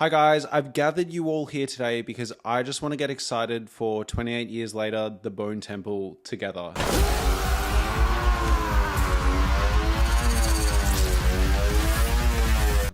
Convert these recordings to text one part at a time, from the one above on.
Hi guys, I've gathered you all here today because I just want to get excited for 28 years later, the Bone Temple together.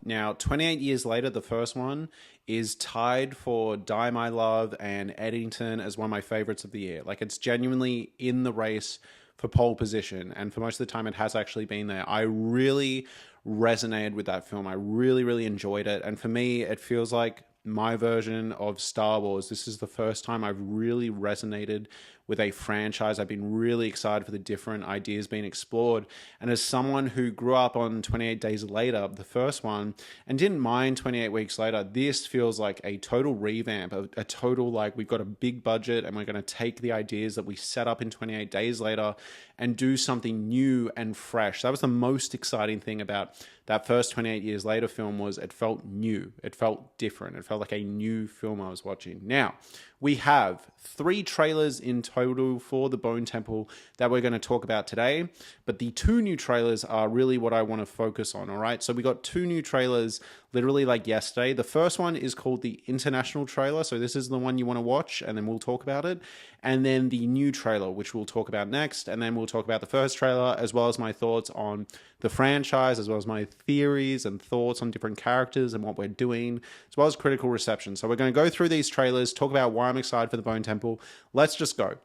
Now, 28 years later, the first one is tied for Die My Love and Eddington as one of my favorites of the year. Like, it's genuinely in the race for pole position, and for most of the time it has actually been there. I really resonated with that film. I really enjoyed it, and for me it feels like my version of Star Wars. This is the first time I've really resonated with a franchise. I've been really excited for the different ideas being explored, and as someone who grew up on 28 Days Later, the first one, and didn't mind 28 Weeks Later, this feels like a total revamp, a total, like, we've got a big budget and we're going to take the ideas that we set up in 28 Days Later and do something new and fresh. That was the most exciting thing about that first 28 Years Later film, was it felt new. It felt different. It felt like a new film I was watching. Now, we have 3 trailers in total for the Bone Temple that we're going to talk about today, but the 2 new trailers are really what I want to focus on, all right? So we got 2 new trailers literally like yesterday. The first one is called the International trailer, so this is the one you want to watch, and then we'll talk about it. And then the new trailer, which we'll talk about next, and then we'll talk about the first trailer, as well as my thoughts on the franchise, as well as my theories and thoughts on different characters and what we're doing, as well as critical reception. So we're going to go through these trailers, talk about why I'm excited for the Bone Temple. Let's just go.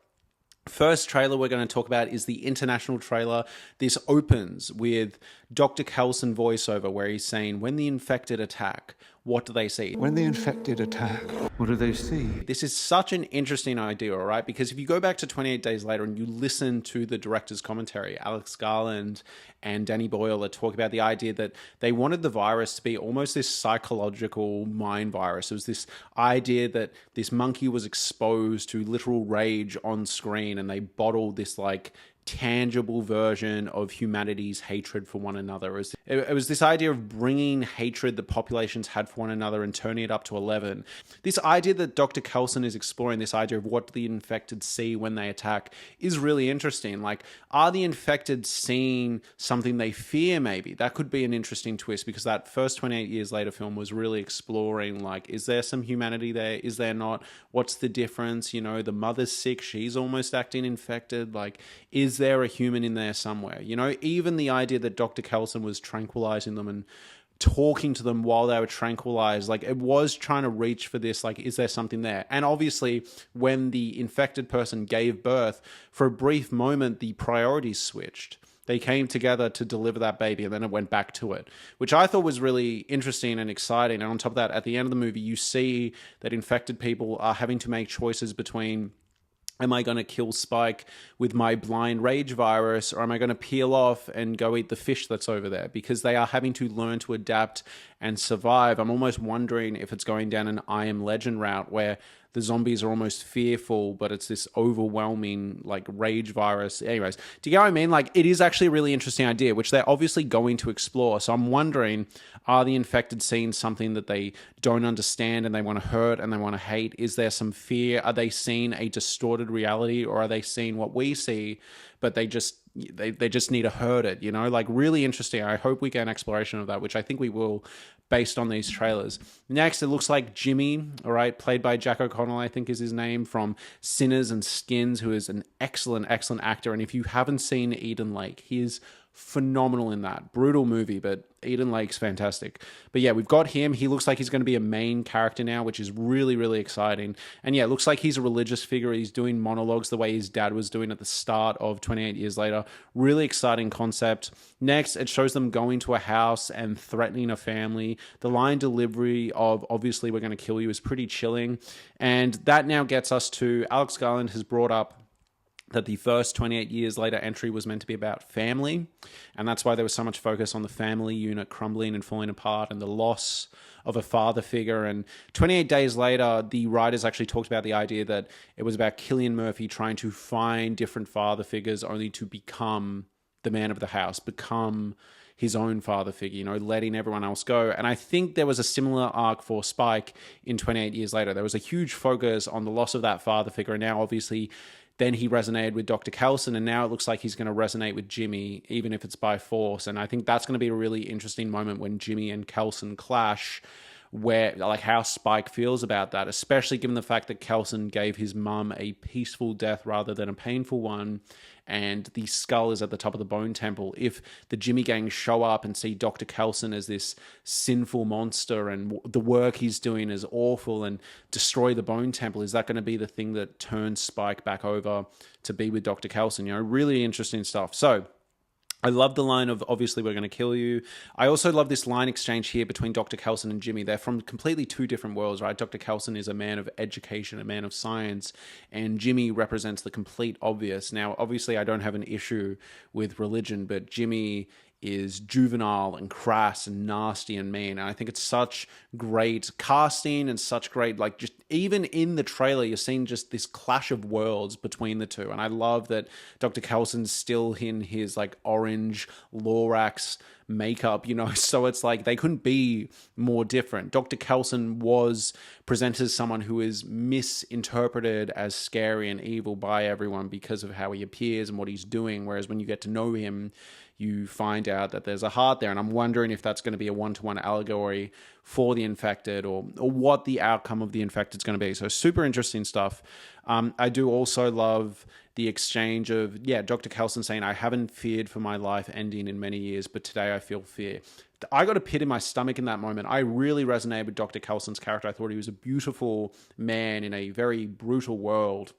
First trailer we're going to talk about is the International trailer. This opens with Dr. Kelson voiceover where he's saying, when the infected attack, what do they see? When the infected attack, what do they see? This is such an interesting idea, all right? Because if you go back to 28 Days Later and you listen to the director's commentary, Alex Garland and Danny Boyle are talking about the idea that they wanted the virus to be almost this psychological mind virus. It was this idea that this monkey was exposed to literal rage on screen, and they bottled this like tangible version of humanity's hatred for one another. It was this idea of bringing hatred that populations had for one another and turning it up to 11. This idea that Dr. Kelson is exploring, this idea of what the infected see when they attack, is really interesting. Like, are the infected seeing something they fear? Maybe that could be an interesting twist, because that first 28 Years Later film was really exploring, like, is there some humanity there? Is there not? What's the difference? You know, the mother's sick, she's almost acting infected. Like, is there a human in there somewhere? You know, even the idea that Dr. Kelson was tranquilizing them and talking to them while they were tranquilized, like, it was trying to reach for this, like, is there something there? And obviously when the infected person gave birth, for a brief moment the priorities switched. They came together to deliver that baby, and then it went back to it, which I thought was really interesting and exciting. And on top of that, at the end of the movie, you see that infected people are having to make choices between, am I going to kill Spike with my blind rage virus, or am I going to peel off and go eat the fish that's over there? Because they are having to learn to adapt and survive. I'm almost wondering if it's going down an I Am Legend route where the zombies are almost fearful, but it's this overwhelming, like, rage virus. Anyways, do you get what I mean? Like, it is actually a really interesting idea, which they're obviously going to explore. So I'm wondering, are the infected seeing something that they don't understand and they want to hurt and they want to hate? Is there some fear? Are they seeing a distorted reality, or are they seeing what we see, but they just need to hurt it, you know? Like, really interesting. I hope we get an exploration of that, which I think we will, based on these trailers. Next, it looks like Jimmy, all right, played by Jack O'Connell, I think is his name, from Sinners and Skins, who is an excellent actor. And if you haven't seen Eden Lake, he is phenomenal in that. Brutal movie, but Eden Lake's fantastic. But yeah, we've got him. He looks like he's going to be a main character now, which is really exciting. And yeah, it looks like he's a religious figure. He's doing monologues the way his dad was doing at the start of 28 Years Later. Really exciting concept. Next, it shows them going to a house and threatening a family. The line delivery of, obviously we're going to kill you, is pretty chilling. And that now gets us to, Alex Garland has brought up that the first 28 Years Later entry was meant to be about family, and that's why there was so much focus on the family unit crumbling and falling apart and the loss of a father figure. And 28 Days Later, the writers actually talked about the idea that it was about Cillian Murphy trying to find different father figures only to become the man of the house, become his own father figure, you know, letting everyone else go. And I think there was a similar arc for Spike in 28 Years Later. There was a huge focus on the loss of that father figure, and now obviously then he resonated with Dr. Kelson, and now it looks like he's going to resonate with Jimmy, even if it's by force. And I think that's going to be a really interesting moment when Jimmy and Kelson clash, where, like, how Spike feels about that, especially given the fact that Kelson gave his mum a peaceful death rather than a painful one, and the skull is at the top of the Bone Temple. If the Jimmy Gang show up and see Dr. Kelson as this sinful monster and the work he's doing is awful and destroy the Bone Temple, is that going to be the thing that turns Spike back over to be with Dr. Kelson? You know, really interesting stuff. So I love the line of, obviously, we're going to kill you. I also love this line exchange here between Dr. Kelson and Jimmy. They're from completely two different worlds, right? Dr. Kelson is a man of education, a man of science, and Jimmy represents the complete obvious. Now, obviously, I don't have an issue with religion, but Jimmy is juvenile and crass and nasty and mean. And I think it's such great casting and such great, like, just even in the trailer, you're seeing just this clash of worlds between the two. And I love that Dr. Kelson's still in his like orange Lorax makeup, you know, so it's like they couldn't be more different. Dr. Kelson was presented as someone who is misinterpreted as scary and evil by everyone because of how he appears and what he's doing, whereas when you get to know him, you find out that there's a heart there. And I'm wondering if that's going to be a one-to-one allegory for the infected, or what the outcome of the infected is going to be. So super interesting stuff. I do also love the exchange of, Dr. Kelson saying, I haven't feared for my life ending in many years, but today I feel fear. I got a pit in my stomach in that moment. I really resonated with Dr. Kelson's character. I thought he was a beautiful man in a very brutal world.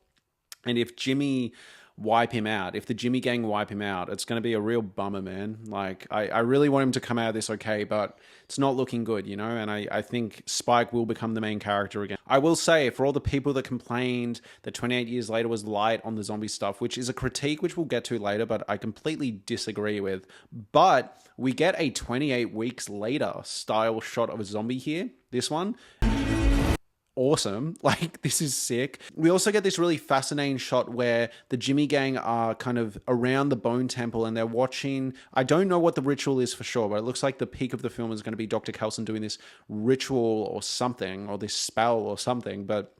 And if Jimmy wipe him out, if the Jimmy Gang wipe him out, it's going to be a real bummer, man. Like, I really want him to come out of this okay, but it's not looking good, you know? And I think Spike will become the main character again. I will say, for all the people that complained that 28 years later was light on the zombie stuff, which is a critique which we'll get to later, but I completely disagree with. But we get a 28 weeks later style shot of a zombie here, this one. Awesome. Like, this is sick. We also get this really fascinating shot where the Jimmy Gang are kind of around the Bone Temple and they're watching. I don't know what the ritual is for sure, but it looks like the peak of the film is going to be Dr. Kelson doing this ritual or something, or this spell or something, but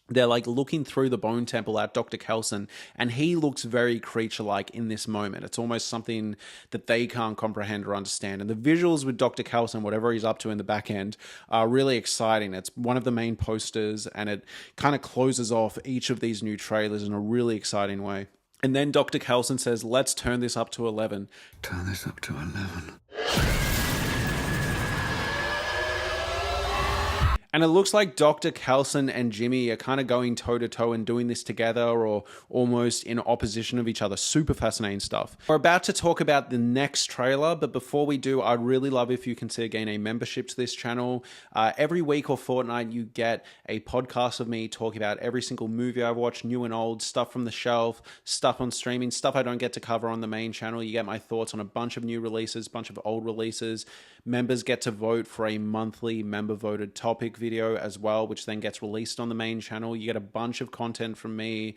they're like looking through the Bone Temple at Dr. Kelson, and he looks very creature-like in this moment. It's almost something that they can't comprehend or understand. And the visuals with Dr. Kelson, whatever he's up to in the back end, are really exciting. It's one of the main posters, and it kind of closes off each of these new trailers in a really exciting way. And then Dr. Kelson says, let's turn this up to 11. Turn this up to 11. And it looks like Dr. Kelson and Jimmy are kind of going toe-to-toe and doing this together, or almost in opposition of each other. Super fascinating stuff. We're about to talk about the next trailer, but before we do, I'd really love if you consider getting a membership to this channel. Every week or fortnight, you get a podcast of me talking about every single movie I've watched, new and old, stuff from the shelf, stuff on streaming, stuff I don't get to cover on the main channel. You get my thoughts on a bunch of new releases, bunch of old releases. Members get to vote for a monthly member-voted topic video as well, which then gets released on the main channel. You get a bunch of content from me.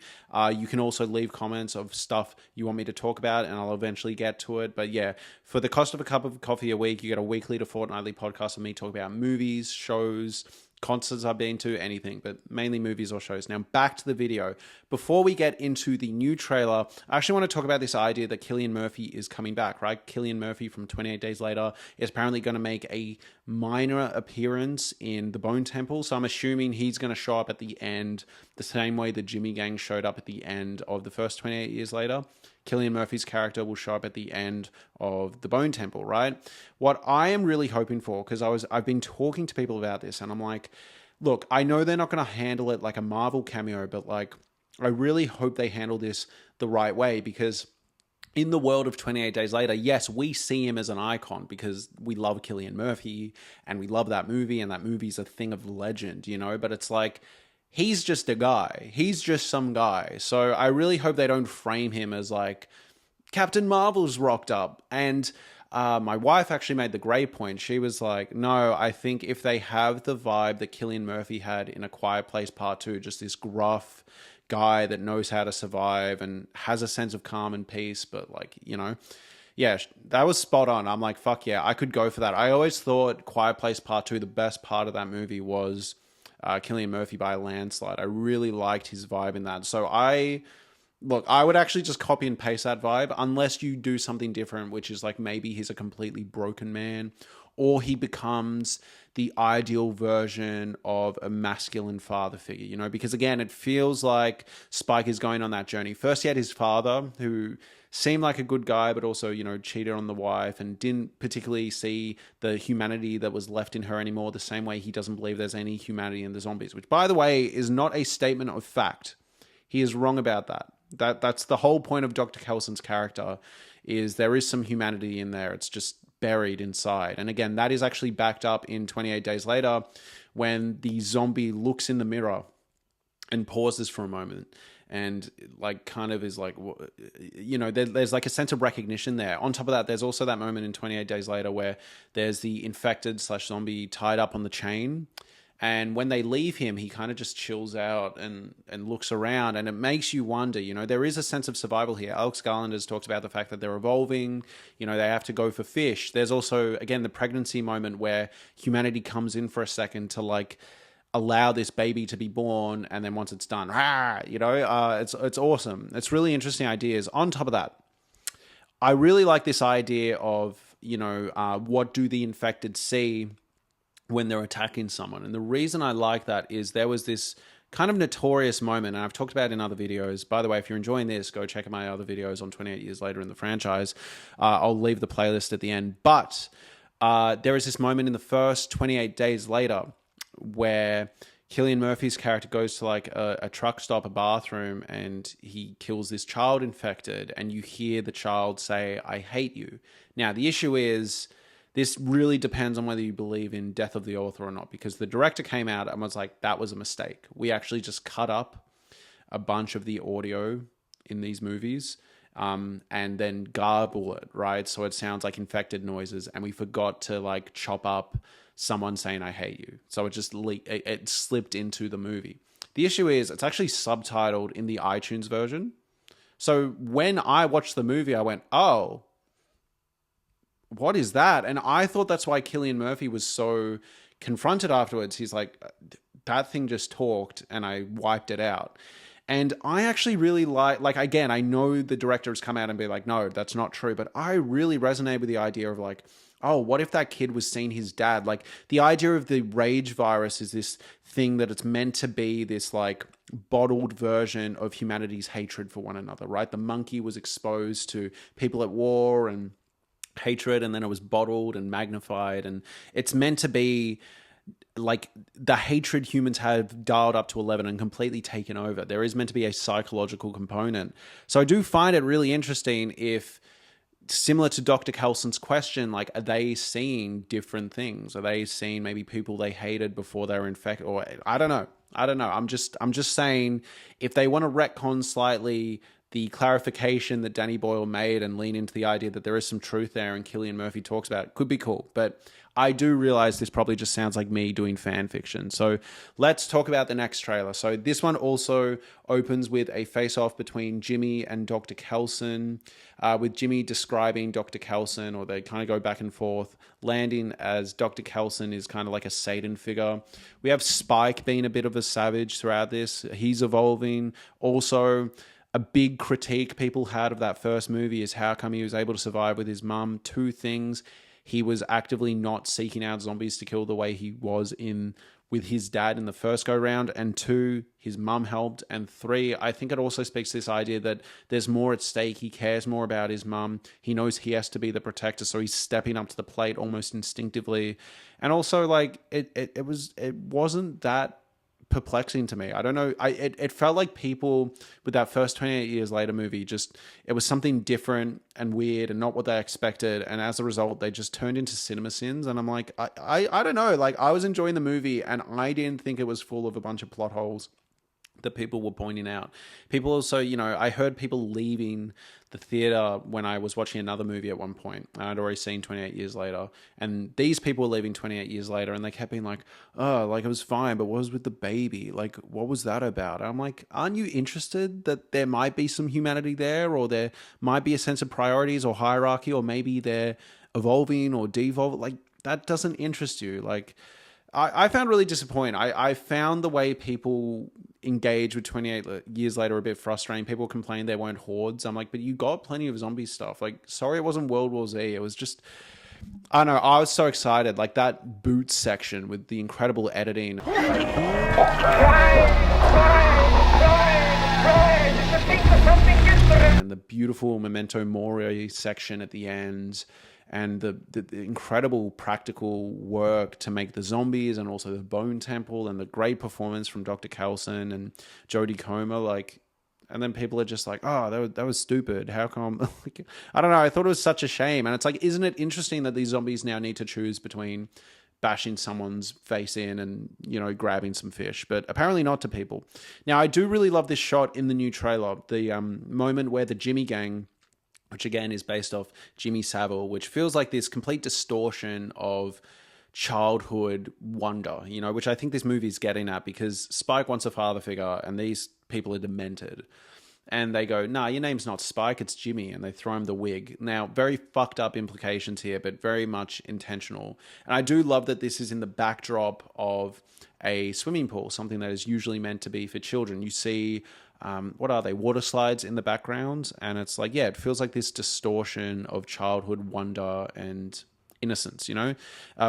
You can also leave comments of stuff you want me to talk about, and I'll eventually get to it. But yeah, for the cost of a cup of coffee a week, you get a weekly to fortnightly podcast of me talking about movies, shows, concerts I've been to, anything, but mainly movies or shows. Now, back to the video. Before we get into the new trailer, I actually want to talk about this idea that Cillian Murphy is coming back, right? Cillian Murphy from 28 Days Later is apparently going to make a minor appearance in the Bone Temple, so I'm assuming he's going to show up at the end the same way the Jimmy Gang showed up at the end of the first 28 Years Later. Cillian Murphy's character will show up at the end of the Bone Temple, right? What I am really hoping for, because I've been talking to people about this, and I'm like, look, I know they're not going to handle it like a Marvel cameo, but like, I really hope they handle this the right way, because in the world of 28 Days Later, yes, we see him as an icon because we love Cillian Murphy and we love that movie, and that movie's a thing of legend, you know, but it's like, he's just a guy. He's just some guy. So I really hope they don't frame him as like Captain Marvel's rocked up. And my wife actually made the great point. She was like, no, I think if they have the vibe that Cillian Murphy had in A Quiet Place Part 2, just this gruff guy that knows how to survive and has a sense of calm and peace, but like, you know, yeah, that was spot on. I'm like, fuck yeah, I could go for that. I always thought Quiet Place Part 2, the best part of that movie was Cillian Murphy by a landslide. I really liked his vibe in that. So I would actually just copy and paste that vibe, unless you do something different, which is like maybe he's a completely broken man, or he becomes the ideal version of a masculine father figure, you know, because again, it feels like Spike is going on that journey. First, he had his father who seemed like a good guy, but also, you know, cheated on the wife and didn't particularly see the humanity that was left in her anymore, the same way he doesn't believe there's any humanity in the zombies, which, by the way, is not a statement of fact. He is wrong about that. That's the whole point of Dr. Kelson's character, is there is some humanity in there. It's just buried inside. And again, that is actually backed up in 28 Days Later when the zombie looks in the mirror and pauses for a moment and like kind of is like, you know, there's like a sense of recognition there. On top of that, there's also that moment in 28 Days Later where there's the infected / zombie tied up on the chain. And when they leave him, he kind of just chills out and looks around, and it makes you wonder, you know, there is a sense of survival here. Alex Garland has talked about the fact that they're evolving, you know, they have to go for fish. There's also, again, the pregnancy moment where humanity comes in for a second to like allow this baby to be born, and then once it's done, you know, it's awesome. It's really interesting ideas. On top of that, I really like this idea of, you know, what do the infected see when they're attacking someone. And the reason I like that is there was this kind of notorious moment, and I've talked about it in other videos. By the way, if you're enjoying this, go check out my other videos on 28 Years Later in the franchise. I'll leave the playlist at the end. But there is this moment in the first 28 Days Later where Cillian Murphy's character goes to like a truck stop, a bathroom, and he kills this child infected, and you hear the child say, "I hate you." Now, the issue is, this really depends on whether you believe in death of the author or not, because the director came out and was like, that was a mistake. We actually just cut up a bunch of the audio in these movies and then garble it, right? So it sounds like infected noises, and we forgot to like chop up someone saying, "I hate you." So it just it slipped into the movie. The issue is it's actually subtitled in the iTunes version. So when I watched the movie, I went, oh, what is that? And I thought that's why Cillian Murphy was so confronted afterwards. He's like, that thing just talked and I wiped it out. And I actually really like, again, I know the director has come out and be like, no, that's not true. But I really resonate with the idea of like, oh, what if that kid was seeing his dad? Like the idea of the rage virus is this thing that it's meant to be this like bottled version of humanity's hatred for one another, right? The monkey was exposed to people at war and hatred, and then it was bottled and magnified, and it's meant to be like the hatred humans have dialed up to 11 and completely taken over. There is meant to be a psychological component. So I do find it really interesting if, similar to Dr. Kelson's question, like, are they seeing different things? Are they seeing maybe people they hated before they were infected? Or I don't know. I'm just saying, if they want to retcon slightly the clarification that Danny Boyle made and lean into the idea that there is some truth there and Cillian Murphy talks about it, could be cool. But I do realize this probably just sounds like me doing fan fiction. So let's talk about the next trailer. So this one also opens with a face-off between Jimmy and Dr. Kelson, with Jimmy describing Dr. Kelson, or they kind of go back and forth, landing as Dr. Kelson is kind of like a Satan figure. We have Spike being a bit of a savage throughout this. He's evolving. Also, a big critique people had of that first movie is how come he was able to survive with his mum. Two things: he was actively not seeking out zombies to kill the way he was in with his dad in the first go round, and two, his mum helped, and three, I think it also speaks to this idea that there's more at stake. He cares more about his mum. He knows he has to be the protector, so he's stepping up to the plate almost instinctively. And also, like, it wasn't that perplexing to me. I don't know. It felt like people with that first 28 Years Later movie, just, it was something different and weird and not what they expected. And as a result, they just turned into cinema sins. And I'm like, I don't know. Like, I was enjoying the movie and I didn't think it was full of a bunch of plot holes that people were pointing out. People also, you know, I heard people leaving the theater when I was watching another movie at one point. I'd already seen 28 Years Later. And these people were leaving 28 Years Later and they kept being like, oh, like, it was fine, but what was with the baby? Like, what was that about? I'm like, aren't you interested that there might be some humanity there, or there might be a sense of priorities or hierarchy, or maybe they're evolving or devolving? Like, that doesn't interest you. Like, I found really disappointing. I found the way people engage with 28 Years Later a bit frustrating. People complained there weren't hordes. I'm like, but you got plenty of zombie stuff. Like, sorry, it wasn't World War Z. It was just, I know, I was so excited. Like that boot section with the incredible editing. And the beautiful Memento Mori section at the end, and the incredible practical work to make the zombies, and also the bone temple, and the great performance from Dr. Kelson and Jodie Comer. Like, and then people are just like, oh, that was stupid. How come? Like, I don't know. I thought it was such a shame. And it's like, isn't it interesting that these zombies now need to choose between bashing someone's face in and, you know, grabbing some fish, but apparently not to people. Now, I do really love this shot in the new trailer, the moment where the Jimmy gang, which again is based off Jimmy Savile, which feels like this complete distortion of childhood wonder, you know, which I think this movie is getting at, because Spike wants a father figure and these people are demented. And they go, nah, your name's not Spike, it's Jimmy. And they throw him the wig. Now, very fucked up implications here, but very much intentional. And I do love that this is in the backdrop of a swimming pool, something that is usually meant to be for children. You see, what are they, water slides in the background? And it's like, yeah, it feels like this distortion of childhood wonder and innocence, you know,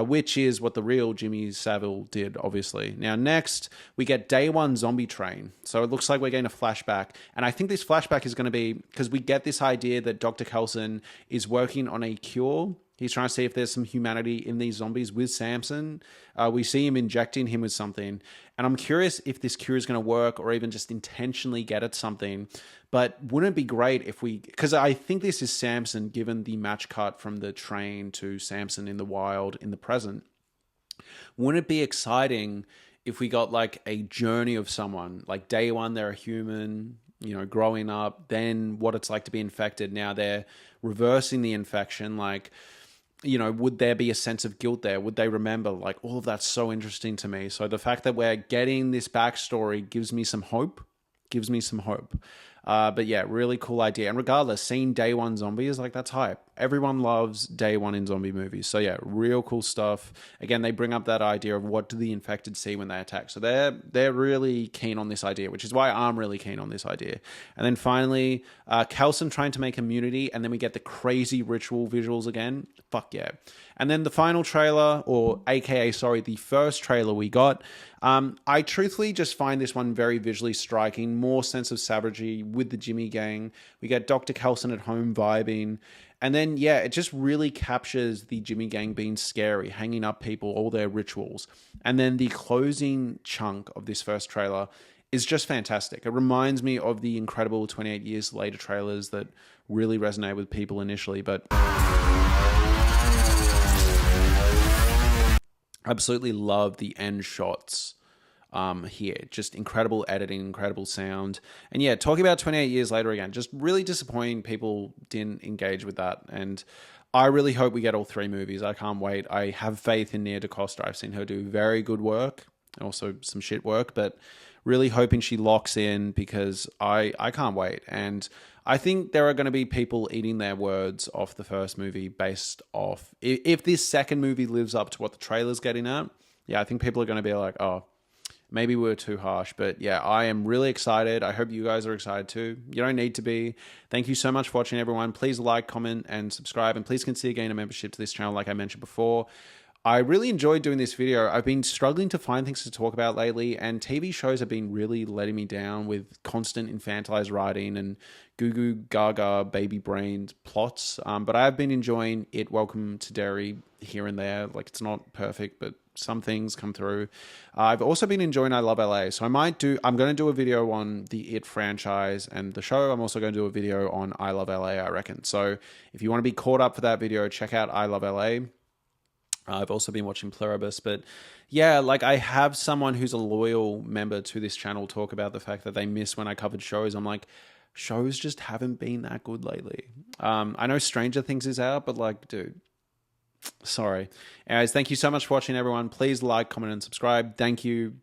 which is what the real Jimmy Savile did, obviously. Now, next, we get day one zombie train. So it looks like we're getting a flashback. And I think this flashback is going to be, because we get this idea that Dr. Kelson is working on a cure. He's trying to see if there's some humanity in these zombies with Samson. We see him injecting him with something. And I'm curious if this cure is going to work, or even just intentionally get at something. But wouldn't it be great if we... Because I think this is Samson, given the match cut from the train to Samson in the wild in the present. Wouldn't it be exciting if we got like a journey of someone? Like day one, they're a human, you know, growing up. Then what it's like to be infected. Now they're reversing the infection. Like, you know, would there be a sense of guilt there? Would they remember? Like, all of that's so interesting to me. So the fact that we're getting this backstory gives me some hope. But yeah, really cool idea. And regardless, seeing day one zombies, like, that's hype. Everyone loves day one in zombie movies. So yeah, real cool stuff. Again, they bring up that idea of what do the infected see when they attack. So they're really keen on this idea, which is why I'm really keen on this idea. And then finally, Kelson trying to make immunity, and then we get the crazy ritual visuals again. Fuck yeah. And then the final trailer, or AKA, sorry, the first trailer we got, I truthfully just find this one very visually striking, more sense of savagery with the Jimmy gang. We get Dr. Kelson at home vibing. And then, yeah, it just really captures the Jimmy gang being scary, hanging up people, all their rituals. And then the closing chunk of this first trailer is just fantastic. It reminds me of the incredible 28 Years Later trailers that really resonate with people initially, but absolutely love the end shots here. Just incredible editing, incredible sound. And yeah, talking about 28 Years Later again, just really disappointing people didn't engage with that. And I really hope we get all three movies. I can't wait. I have faith in Nia DaCosta. I've seen her do very good work, also some shit work, but really hoping she locks in, because I can't wait. And I think there are going to be people eating their words off the first movie based off... If this second movie lives up to what the trailer's getting at, yeah, I think people are going to be like, oh, maybe we were too harsh. But yeah, I am really excited. I hope you guys are excited too. You don't need to be. Thank you so much for watching, everyone. Please like, comment, and subscribe. And please consider getting a membership to this channel like I mentioned before. I really enjoyed doing this video. I've been struggling to find things to talk about lately, and TV shows have been really letting me down with constant infantilized writing and goo goo gaga baby brained plots. But I have been enjoying It, Welcome to Derry here and there. Like, it's not perfect, but some things come through. I've also been enjoying I Love LA. So I'm going to do a video on the It franchise and the show. I'm also going to do a video on I Love LA, I reckon. So if you want to be caught up for that video, check out I Love LA. I've also been watching Pluribus, but yeah, like, I have someone who's a loyal member to this channel talk about the fact that they miss when I covered shows. I'm like, shows just haven't been that good lately. I know Stranger Things is out, but like, dude, sorry. Anyways, thank you so much for watching, everyone. Please like, comment, and subscribe. Thank you.